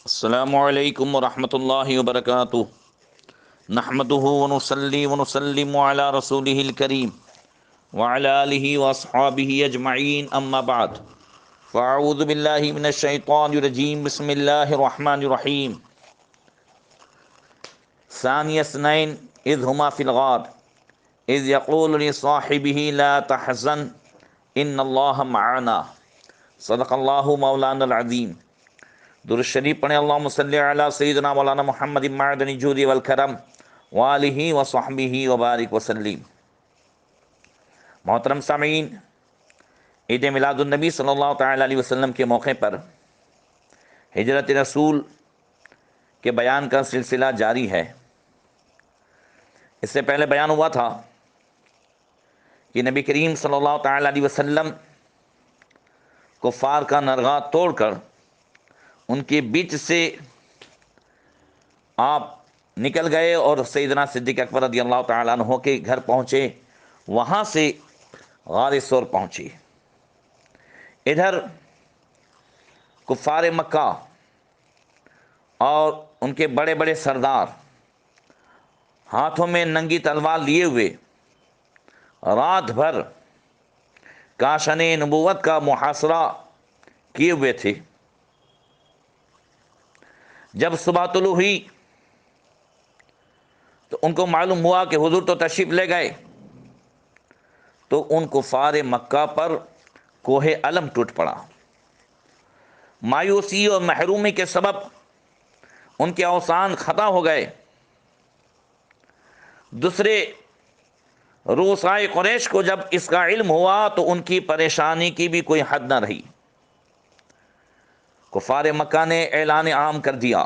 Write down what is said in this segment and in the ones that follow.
السلام علیکم ورحمۃ اللہ وبرکاتہ نحمده ونصلي ونسلم على رسوله الكريم وعلى آله واصحابه اجمعین اما بعد فاعوذ باللہ من الشیطان الرجیم بسم اللہ الرحمن الرحیم ثانی اثنین اذ ہما فی الغار اذ یقول لصاحبه لا تحزن ان اللہ معنا صدق اللہ مولانا العظیم۔ درود شریف پڑھیں، اللہم صلی علی سیدنا مولانا محمد معدن الجود والکرم وآلہ وصحبہ وبارک وسلم۔ محترم سامعین، عید میلاد النبی صلی اللہ تعالی علیہ وسلم کے موقع پر ہجرت رسول کے بیان کا سلسلہ جاری ہے۔ اس سے پہلے بیان ہوا تھا کہ نبی کریم صلی اللہ تعالی علیہ وسلم کفار کا نرغہ توڑ کر ان کے بیچ سے آپ نکل گئے اور سیدنا صدیق اکبر رضی اللہ تعالیٰ عنہ کے گھر پہنچے، وہاں سے غار ثور پہنچے۔ ادھر کفار مکہ اور ان کے بڑے بڑے سردار ہاتھوں میں ننگی تلوار لیے ہوئے رات بھر کاشن نبوت کا محاصرہ کیے ہوئے تھے۔ جب صبح طلوع ہوئی تو ان کو معلوم ہوا کہ حضور تو تشریف لے گئے، تو ان کفار مکہ پر کوہ علم ٹوٹ پڑا۔ مایوسی اور محرومی کے سبب ان کے اوسان خطا ہو گئے۔ دوسرے رؤسائے قریش کو جب اس کا علم ہوا تو ان کی پریشانی کی بھی کوئی حد نہ رہی۔ کفار مکہ نے اعلان عام کر دیا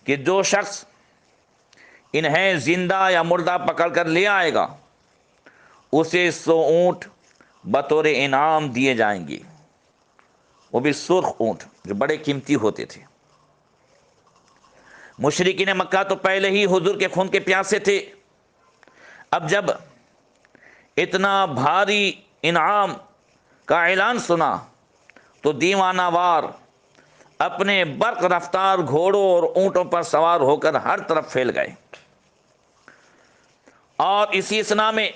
کہ جو شخص انہیں زندہ یا مردہ پکڑ کر لے آئے گا اسے 100 اونٹ بطور انعام دیے جائیں گے، وہ بھی سرخ اونٹ جو بڑے قیمتی ہوتے تھے۔ مشرکین مکہ تو پہلے ہی حضور کے خون کے پیاسے تھے، اب جب اتنا بھاری انعام کا اعلان سنا تو دیوانہ وار اپنے برق رفتار گھوڑوں اور اونٹوں پر سوار ہو کر ہر طرف پھیل گئے، اور اسی اثنا میں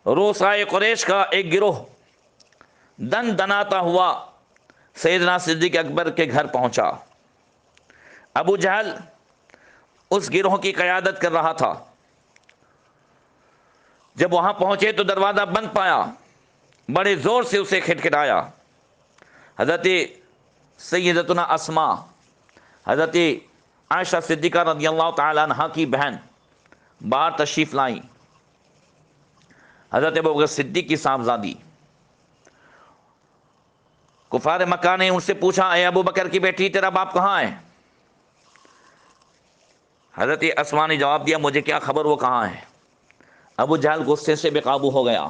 رؤسائے قریش کا ایک گروہ دن دناتا ہوا سیدنا صدیق اکبر کے گھر پہنچا۔ ابو جہل اس گروہ کی قیادت کر رہا تھا۔ جب وہاں پہنچے تو دروازہ بند پایا، بڑے زور سے اسے کھٹکھٹایا۔ حضرت سیدتنا اسماء، حضرت عائشہ صدیقہ رضی اللہ تعالی عنہ کی بہن باہر تشریف لائیں، حضرت ابوبکر صدیق کی صاحبزادی۔ کفار مکہ نے ان سے پوچھا، اے ابو بکر کی بیٹی تیرا باپ کہاں ہے؟ حضرت اسماء نے جواب دیا، مجھے کیا خبر وہ کہاں ہے۔ ابو جہل غصے سے بے قابو ہو گیا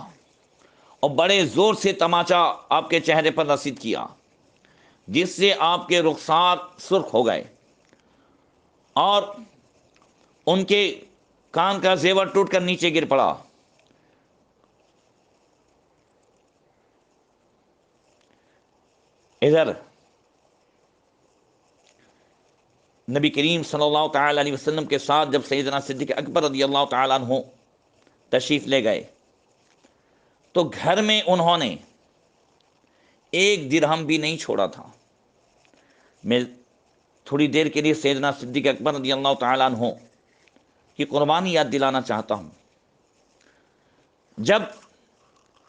اور بڑے زور سے تماچا آپ کے چہرے پر رسید کیا، جس سے آپ کے رخسار سرخ ہو گئے اور ان کے کان کا زیور ٹوٹ کر نیچے گر پڑا۔ ادھر نبی کریم صلی اللہ تعالی علیہ وسلم کے ساتھ جب سیدنا صدیق اکبر رضی اللہ تعالی عنہ تشریف لے گئے تو گھر میں انہوں نے 1 درہم بھی نہیں چھوڑا تھا۔ میں تھوڑی دیر کے لیے سیدنا صدیق اکبر رضی اللہ تعالیٰ عنہ کی قربانی یاد دلانا چاہتا ہوں۔ جب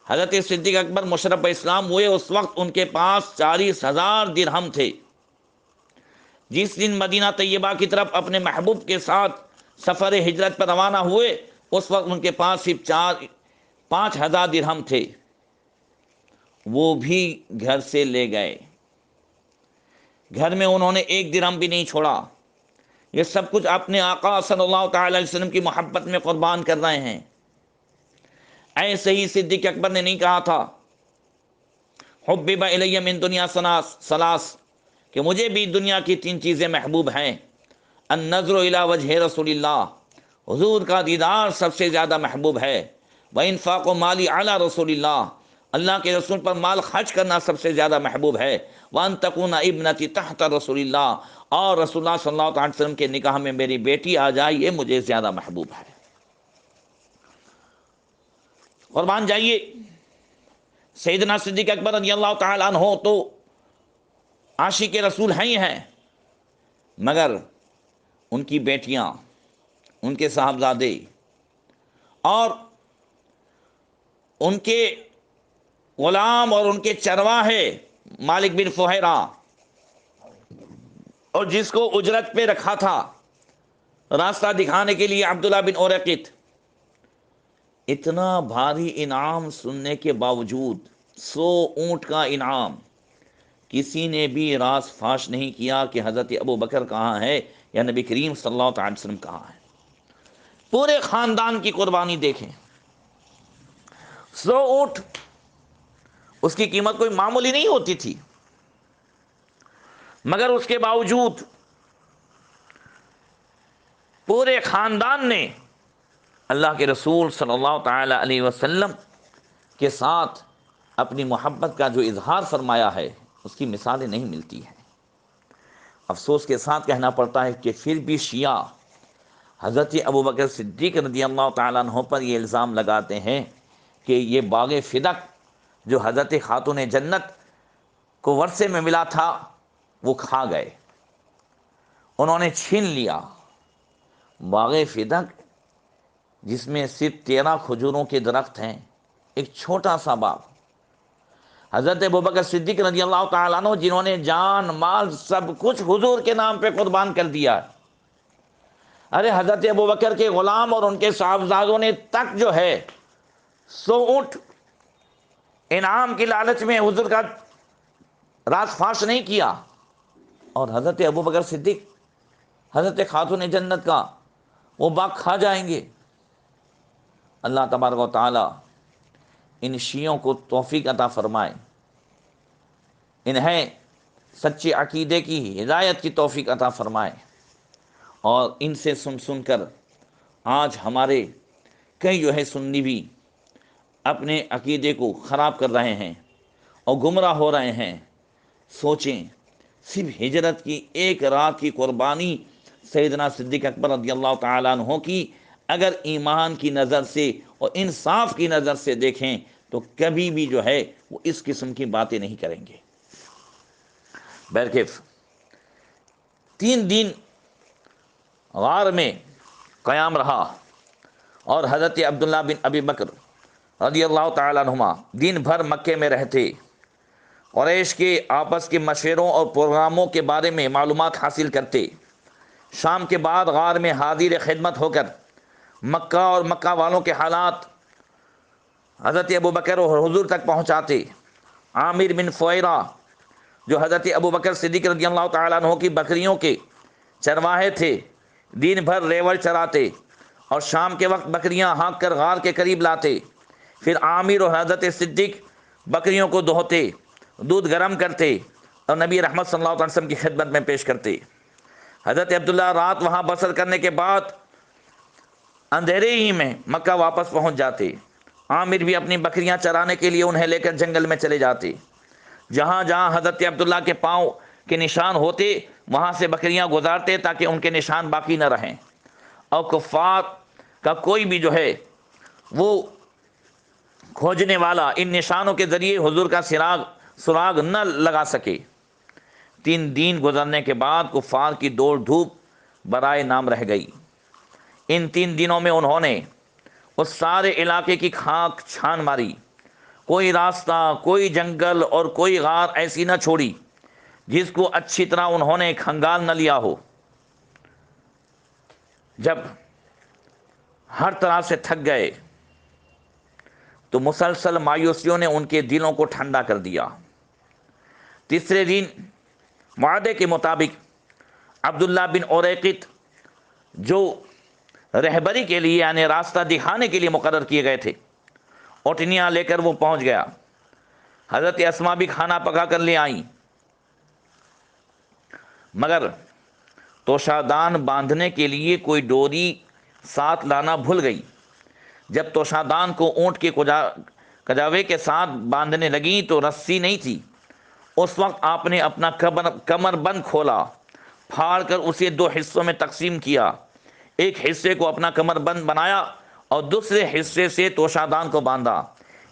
حضرت صدیق اکبر مشرف اسلام ہوئے اس وقت ان کے پاس 40,000 درہم تھے۔ جس دن مدینہ طیبہ کی طرف اپنے محبوب کے ساتھ سفر ہجرت پر روانہ ہوئے اس وقت ان کے پاس صرف 5,000 درہم تھے، وہ بھی گھر سے لے گئے۔ گھر میں انہوں نے 1 درہم بھی نہیں چھوڑا۔ یہ سب کچھ اپنے آقا صلی اللہ تعالی علیہ وسلم کی محبت میں قربان کر رہے ہیں۔ ایسے ہی صدیق اکبر نے نہیں کہا تھا، حبب الی من دنیا ثلاث، کہ مجھے بھی دنیا کی 3 چیزیں محبوب ہیں۔ النظر الی وجہ رسول اللہ، حضور کا دیدار سب سے زیادہ محبوب ہے۔ وانفاق مالی علی رسول اللہ، اللہ کے رسول پر مال خرچ کرنا سب سے زیادہ محبوب ہے۔ وان تکون ابنتی تحت رسول اللہ، اور رسول اللہ صلی اللہ علیہ وسلم کے نکاح میں میری بیٹی آ جائے، یہ مجھے زیادہ محبوب ہے۔ قربان جائیے، سیدنا صدیق اکبر رضی اللہ تعالیٰ عنہ تو عاشق رسول ہیں ہی ہیں، مگر ان کی بیٹیاں، ان کے صاحبزادے اور ان کے غلام اور ان کے چرواہے مالک بن فہیرہ، اور جس کو اجرت پہ رکھا تھا راستہ دکھانے کے لیے عبداللہ بن اورقط، اتنا بھاری انعام سننے کے باوجود 100 اونٹ کا انعام، کسی نے بھی راز فاش نہیں کیا کہ حضرت ابو بکر کہاں ہے یا نبی کریم صلی اللہ علیہ وسلم کہاں ہے۔ پورے خاندان کی قربانی دیکھیں، 100 اونٹ، اس کی قیمت کوئی معمولی نہیں ہوتی تھی، مگر اس کے باوجود پورے خاندان نے اللہ کے رسول صلی اللہ تعالی علیہ وسلم کے ساتھ اپنی محبت کا جو اظہار فرمایا ہے، اس کی مثالیں نہیں ملتی ہیں۔ افسوس کے ساتھ کہنا پڑتا ہے کہ پھر بھی شیعہ حضرت ابوبکر صدیق رضی اللہ تعالیٰ عنہ پر یہ الزام لگاتے ہیں کہ یہ باغ فدق جو حضرت خاتون جنت کو ورثے میں ملا تھا وہ کھا گئے، انہوں نے چھین لیا۔ باغ فدق جس میں صرف 13 کھجوروں کے درخت ہیں، ایک چھوٹا سا باغ، حضرت ابوبکر صدیق رضی اللہ تعالیٰ عنہ جنہوں نے جان مال سب کچھ حضور کے نام پہ قربان کر دیا، ارے حضرت ابوبکر کے غلام اور ان کے صاحبزادوں نے تک جو ہے 100 اونٹ انعام کی لالچ میں حضور کا راز فاش نہیں کیا، اور حضرت ابوبکر صدیق حضرت خاتون جنت کا وہ باغ کھا جائیں گے۔ اللہ تبارک و تعالی ان شیعوں کو توفیق عطا فرمائے، انہیں سچے عقیدے کی ہدایت کی توفیق عطا فرمائے، اور ان سے سن کر آج ہمارے کئی جو ہے سنی بھی اپنے عقیدے کو خراب کر رہے ہیں اور گمراہ ہو رہے ہیں۔ سوچیں، صرف ہجرت کی ایک رات کی قربانی سیدنا صدیق اکبر رضی اللہ تعالیٰ عنہ کی اگر ایمان کی نظر سے اور انصاف کی نظر سے دیکھیں تو کبھی بھی جو ہے وہ اس قسم کی باتیں نہیں کریں گے۔ بہرکیف 3 دن غار میں قیام رہا، اور حضرت عبداللہ بن ابی بکر رضی اللہ تعالیٰ عنہما دن بھر مکے میں رہتے، قریش کے آپس کے مشوروں اور پروگراموں کے بارے میں معلومات حاصل کرتے، شام کے بعد غار میں حاضر خدمت ہو کر مکہ اور مکہ والوں کے حالات حضرت ابوبکر اور حضور تک پہنچاتے۔ عامر بن فہیرہ جو حضرت ابوبکر صدیق رضی اللہ تعالیٰ عنہ کی بکریوں کے چرواہے تھے، دن بھر ریوڑ چراتے اور شام کے وقت بکریاں ہانک کر غار کے قریب لاتے۔ پھر عامر اور حضرت صدیق بکریوں کو دھوتے، دودھ گرم کرتے اور نبی رحمت صلی اللہ علیہ وسلم کی خدمت میں پیش کرتے۔ حضرت عبداللہ رات وہاں بسر کرنے کے بعد اندھیرے ہی میں مکہ واپس پہنچ جاتے۔ عامر بھی اپنی بکریاں چرانے کے لیے انہیں لے کر جنگل میں چلے جاتے۔ جہاں جہاں حضرت عبداللہ کے پاؤں کے نشان ہوتے وہاں سے بکریاں گزارتے تاکہ ان کے نشان باقی نہ رہیں، اور کفار کا کوئی بھی جو ہے وہ کھوجنے والا ان نشانوں کے ذریعے حضور کا سراغ نہ لگا سکے۔ 3 دن گزرنے کے بعد کفار کی دوڑ دھوپ برائے نام رہ گئی۔ ان 3 دنوں میں انہوں نے اس سارے علاقے کی خاک چھان ماری، کوئی راستہ، کوئی جنگل اور کوئی غار ایسی نہ چھوڑی جس کو اچھی طرح انہوں نے کھنگال نہ لیا ہو۔ جب ہر طرح سے تھک گئے تو مسلسل مایوسیوں نے ان کے دلوں کو ٹھنڈا کر دیا۔ تیسرے دن وعدے کے مطابق عبداللہ بن اورقط جو رہبری کے لیے یعنی راستہ دکھانے کے لیے مقرر کیے گئے تھے، اوٹنیاں لے کر وہ پہنچ گیا۔ حضرت اسما بھی کھانا پکا کر لے آئیں، مگر توشادان باندھنے کے لیے کوئی ڈوری ساتھ لانا بھول گئی۔ جب توشادان کو اونٹ کے کجاوے کے ساتھ باندھنے لگیں تو رسی نہیں تھی، اس وقت آپ نے اپنا کمر بند کھولا، پھاڑ کر اسے دو حصوں میں تقسیم کیا، ایک حصے کو اپنا کمر بند بنایا اور دوسرے حصے سے توشادان کو باندھا۔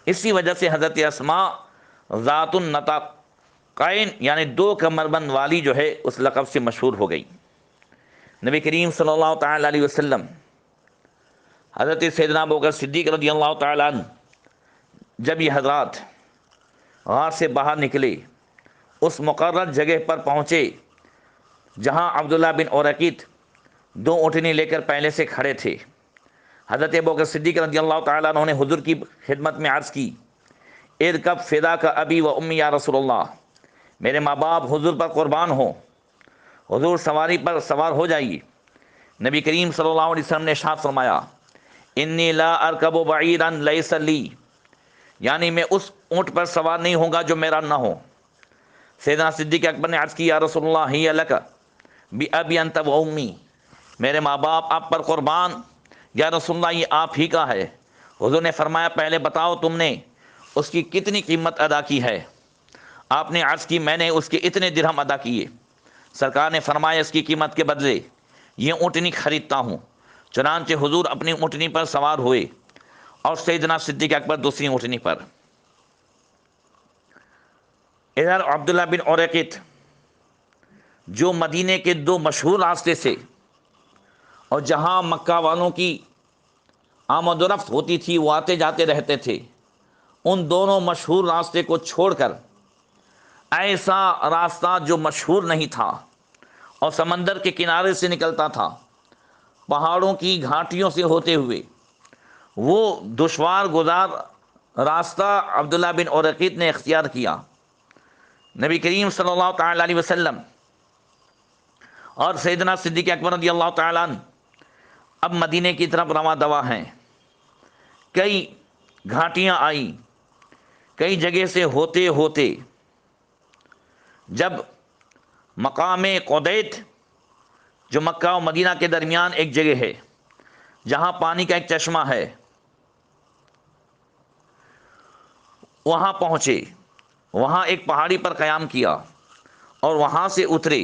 اسی وجہ سے حضرت اسماء ذات النطاقین یعنی دو کمر بند والی جو ہے اس لقب سے مشہور ہو گئی۔ نبی کریم صلی اللہ تعالی علیہ وسلم حضرت سیدنا ابوبکر صدیق رضی اللہ تعالیٰ عنہ جب یہ حضرات غار سے باہر نکلے، اس مقرر جگہ پر پہنچے جہاں عبداللہ بن اورقیط دو اونٹنی لے کر پہلے سے کھڑے تھے۔ حضرت ابوبکر صدیق رضی اللہ تعالیٰ عنہ نے حضور کی خدمت میں عرض کی، ارکب فداک ابی و امی یا رسول اللہ، میرے ماں باپ حضور پر قربان ہو، حضور سواری پر سوار ہو جائیے۔ نبی کریم صلی اللہ علیہ وسلم نے ارشاد فرمایا، انی لا ارکب بعیرا لیس لی، یعنی میں اس اونٹ پر سوار نہیں ہوں گا جو میرا نہ ہو۔ سیدنا صدیق اکبر نے عرض کی، یا رسول اللہ ہی لک بی انت و امی، میرے ماں باپ آپ پر قربان، یا رسول اللہ یہ آپ ہی کا ہے۔ حضور نے فرمایا، پہلے بتاؤ تم نے اس کی کتنی قیمت ادا کی ہے؟ آپ نے عرض کی، میں نے اس کے اتنے درہم ادا کیے۔ سرکار نے فرمایا، اس کی قیمت کے بدلے یہ اونٹنی خریدتا ہوں۔ چنانچہ حضور اپنی اونٹنی پر سوار ہوئے اور سیدنا صدیق اکبر دوسری اونٹنی پر۔ ادھر عبداللہ بن اورقیط جو مدینے کے دو مشہور راستے سے اور جہاں مکہ والوں کی آمد و رفت ہوتی تھی، وہ آتے جاتے رہتے تھے، ان دونوں مشہور راستے کو چھوڑ کر ایسا راستہ جو مشہور نہیں تھا اور سمندر کے کنارے سے نکلتا تھا، پہاڑوں کی گھاٹیوں سے ہوتے ہوئے، وہ دشوار گزار راستہ عبداللہ بن اورقیط نے اختیار کیا۔ نبی کریم صلی اللہ تعالی علیہ وسلم اور سیدنا صدیق اکبر رضی اللہ تعالیٰ عنہ اب مدینے کی طرف رواں دوا ہیں۔ کئی گھاٹیاں آئیں، کئی جگہ سے ہوتے ہوتے جب مقام قدیت جو مکہ و مدینہ کے درمیان ایک جگہ ہے جہاں پانی کا ایک چشمہ ہے، وہاں پہنچے، وہاں ایک پہاڑی پر قیام کیا اور وہاں سے اترے۔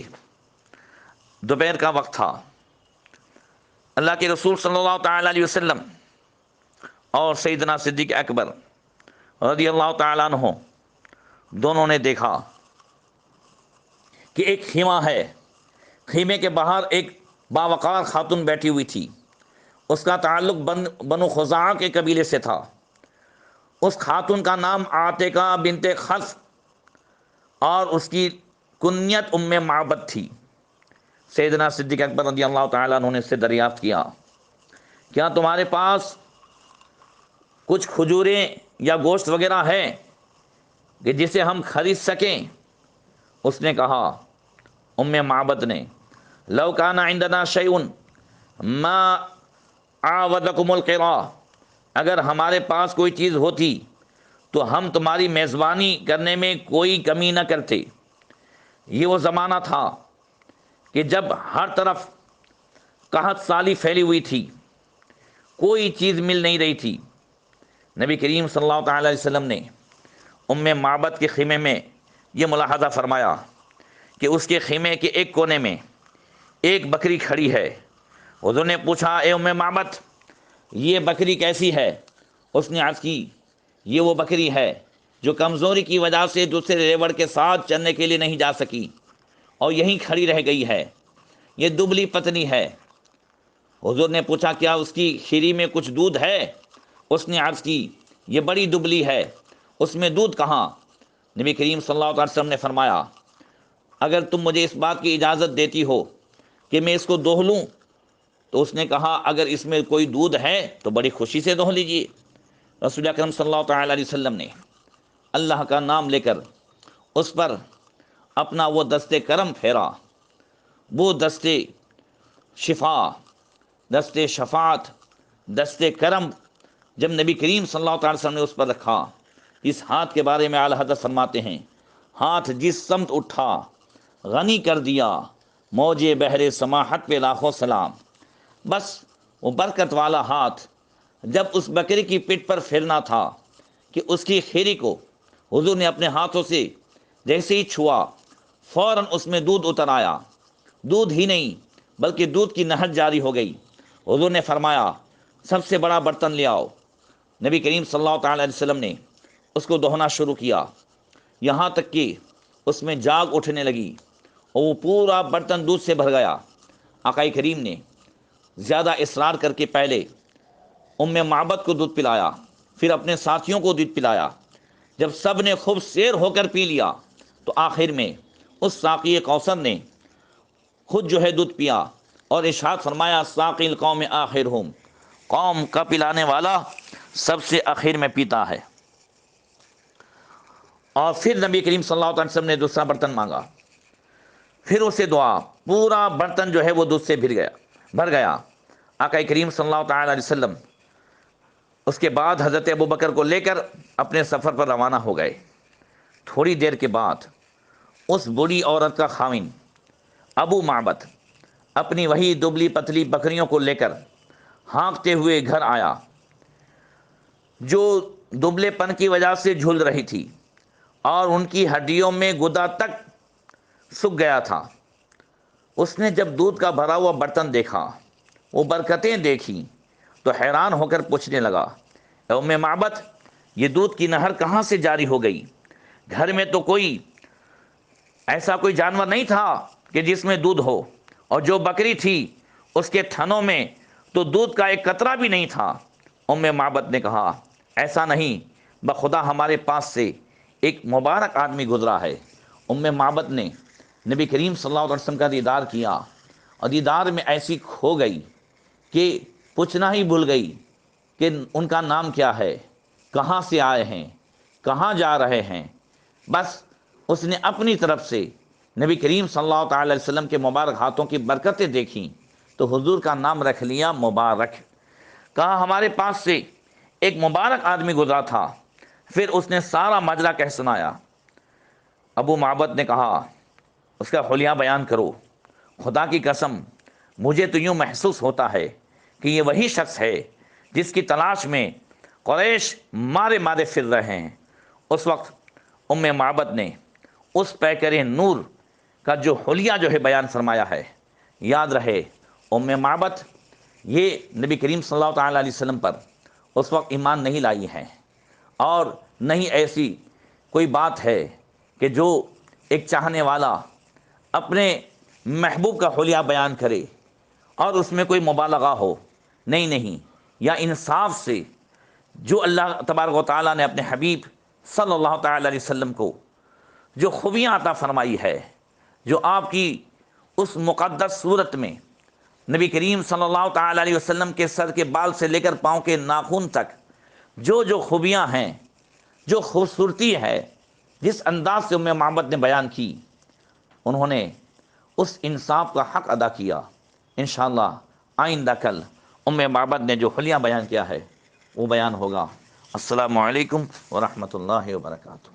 دوپہر کا وقت تھا۔ اللہ کے رسول صلی اللہ تعالی علیہ وسلم اور سیدنا صدیق اکبر رضی اللہ تعالیٰ عنہ دونوں نے دیکھا کہ ایک خیمہ ہے، خیمے کے باہر ایک باوقار خاتون بیٹھی ہوئی تھی۔ اس کا تعلق بنو خزاعہ کے قبیلے سے تھا۔ اس خاتون کا نام عاتقہ بنت خلف اور اس کی کنیت ام معبد تھی۔ سیدنا صدیق اکبر رضی اللہ تعالیٰ عنہ نے اس سے دریافت کیا، کیا تمہارے پاس کچھ کھجوریں یا گوشت وغیرہ ہے کہ جسے ہم خرید سکیں؟ اس نے کہا، ام معبد نے، لو کان عندنا شیء ما عاودکم القراء، اگر ہمارے پاس کوئی چیز ہوتی تو ہم تمہاری میزبانی کرنے میں کوئی کمی نہ کرتے۔ یہ وہ زمانہ تھا کہ جب ہر طرف قحط سالی پھیلی ہوئی تھی، کوئی چیز مل نہیں رہی تھی۔ نبی کریم صلی اللہ تعالی علیہ وسلم نے ام معبد کے خیمے میں یہ ملاحظہ فرمایا کہ اس کے خیمے کے ایک کونے میں ایک بکری کھڑی ہے۔ حضور نے پوچھا، اے ام معبد، یہ بکری کیسی ہے؟ اس نے عرض کی، یہ وہ بکری ہے جو کمزوری کی وجہ سے دوسرے ریوڑ کے ساتھ چرنے کے لیے نہیں جا سکی اور یہیں کھڑی رہ گئی ہے، یہ دبلی پتلی ہے۔ حضور نے پوچھا، کیا اس کی کھیری میں کچھ دودھ ہے؟ اس نے عرض کی، یہ بڑی دبلی ہے، اس میں دودھ کہاں؟ نبی کریم صلی اللہ علیہ وسلم نے فرمایا، اگر تم مجھے اس بات کی اجازت دیتی ہو کہ میں اس کو دوہ لوں، تو اس نے کہا، اگر اس میں کوئی دودھ ہے تو بڑی خوشی سے دوہ لیجیے۔ رسول اکرم صلی اللہ تعالی علیہ وسلم نے اللہ کا نام لے کر اس پر اپنا وہ دستے کرم پھیرا، وہ دستے شفا، دستے شفاعت، دستے کرم جب نبی کریم صلی اللہ تعالی وسلم نے اس پر رکھا۔ اس ہاتھ کے بارے میں اعلیٰ حضرت فرماتے ہیں، ہاتھ جس سمت اٹھا غنی کر دیا، موجے بحر سماحت پہ لاکھوں سلام۔ بس وہ برکت والا ہاتھ جب اس بکری کی پیٹھ پر پھیرنا تھا کہ اس کی کھیری کو حضور نے اپنے ہاتھوں سے جیسے ہی چھوا فوراً اس میں دودھ اتر آیا، دودھ ہی نہیں بلکہ دودھ کی نہر جاری ہو گئی۔ حضور نے فرمایا سب سے بڑا برتن لے آؤ۔ نبی کریم صلی اللہ تعالی علیہ وسلم نے اس کو دہنا شروع کیا، یہاں تک کہ اس میں جاگ اٹھنے لگی اور وہ پورا برتن دودھ سے بھر گیا۔ آقا کریم نے زیادہ اصرار کر کے پہلے معبد کو دودھ پلایا، پھر اپنے ساتھیوں کو دودھ پلایا۔ جب سب نے خوب سیر ہو کر پی لیا تو آخر میں اس ساقی کوثر نے خود جو ہے دودھ پیا اور ارشاد فرمایا ساقی القوم آخرہم، قوم کا پلانے والا سب سے آخر میں پیتا ہے۔ اور پھر نبی کریم صلی اللہ علیہ وسلم نے دوسرا برتن مانگا، پھر اسے دعا، پورا برتن جو ہے وہ دودھ سے بھر گیا۔ آقا کریم صلی اللہ تعالی علیہ وسلم اس کے بعد حضرت ابوبکر کو لے کر اپنے سفر پر روانہ ہو گئے۔ تھوڑی دیر کے بعد اس بوڑھی عورت کا خاوند ابو معبد اپنی وہی دبلی پتلی بکریوں کو لے کر ہانکتے ہوئے گھر آیا، جو دبلے پن کی وجہ سے جھول رہی تھی اور ان کی ہڈیوں میں گدا تک سوکھ گیا تھا۔ اس نے جب دودھ کا بھرا ہوا برتن دیکھا، وہ برکتیں دیکھی تو حیران ہو کر پوچھنے لگا، اے معبد، یہ دودھ کی نہر کہاں سے جاری ہو گئی؟ گھر میں تو ایسا کوئی جانور نہیں تھا کہ جس میں دودھ ہو، اور جو بکری تھی اس کے تھنوں میں تو دودھ کا ایک قطرہ بھی نہیں تھا۔ معبد نے کہا ایسا نہیں، بخدا ہمارے پاس سے ایک مبارک آدمی گزرا ہے۔ معبد نے نبی کریم صلی اللہ علیہ وسلم کا دیدار کیا اور دیدار میں ایسی کھو گئی کہ پوچھنا ہی بھول گئی کہ ان کا نام کیا ہے، کہاں سے آئے ہیں، کہاں جا رہے ہیں۔ بس اس نے اپنی طرف سے نبی کریم صلی اللہ تعالی علیہ وسلم کے مبارک ہاتھوں کی برکتیں دیکھیں تو حضور کا نام رکھ لیا مبارک۔ کہا ہمارے پاس سے ایک مبارک آدمی گزرا تھا۔ پھر اس نے سارا ماجرا کہہ سنایا۔ ابو معبد نے کہا اس کا حلیہ بیان کرو۔ خدا کی قسم مجھے تو یوں محسوس ہوتا ہے کہ یہ وہی شخص ہے جس کی تلاش میں قریش مارے مارے پھر رہے ہیں۔ اس وقت معبد نے اس پیکر نور کا جو حلیہ جو ہے بیان فرمایا ہے۔ یاد رہے معبد یہ نبی کریم صلی اللہ تعالی علیہ وسلم پر اس وقت ایمان نہیں لائی ہے، اور نہ ہی ایسی کوئی بات ہے کہ جو ایک چاہنے والا اپنے محبوب کا حلیہ بیان کرے اور اس میں کوئی مبالغہ ہو۔ نہیں، یا انصاف سے جو اللہ تبارک و تعالیٰ نے اپنے حبیب صلی اللہ تعالی علیہ وسلم کو جو خوبیاں عطا فرمائی ہے، جو آپ کی اس مقدس صورت میں نبی کریم صلی اللہ تعالی علیہ وسلم کے سر کے بال سے لے کر پاؤں کے ناخن تک جو خوبیاں ہیں، جو خوبصورتی ہے، جس انداز سے معبد نے بیان کی، انہوں نے اس انصاف کا حق ادا کیا۔ انشاءاللہ آئندہ کل معبد نے جو حلیہ بیان کیا ہے وہ بیان ہوگا۔ السلام علیکم ورحمۃ اللہ وبرکاتہ۔